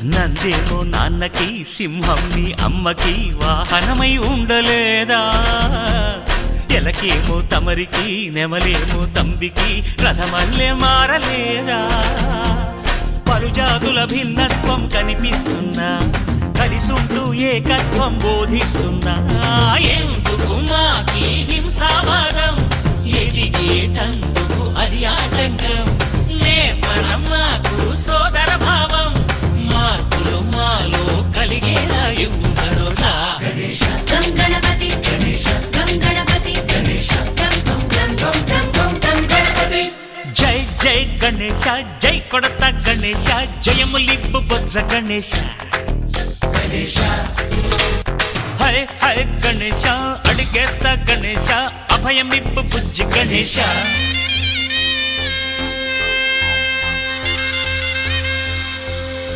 నందేమో నాన్నకి సింహం నీ అమ్మకి వాహనమై ఉండలేదా ఎలకేమో తమరికి నెమలేమో తంబికి రథమల్లే మారలేదా పలుజాతుల భిన్నత్వం కనిపిస్తున్నా కలిసుంటూ ఏకత్వం బోధిస్తున్నా ఎందుకు మాకి హింసావాదం ఎదిగేటందుకు అది ఆటంకం నేర్పడం మాకు సోదర భావం మార్పులు మాలో కలిగేలా ఇవ్వు భరోసా గం గణపతి గం గణపతి గం గం గం గం గం గం గణపతి జై జై గణేశ జై కొడత గణేశ జయములిప్పు బొజ్జ గణేశ హై హై గణేశ అడిగేస్తా గణేశ అభయమిప్పు బుజ్జి గణేశ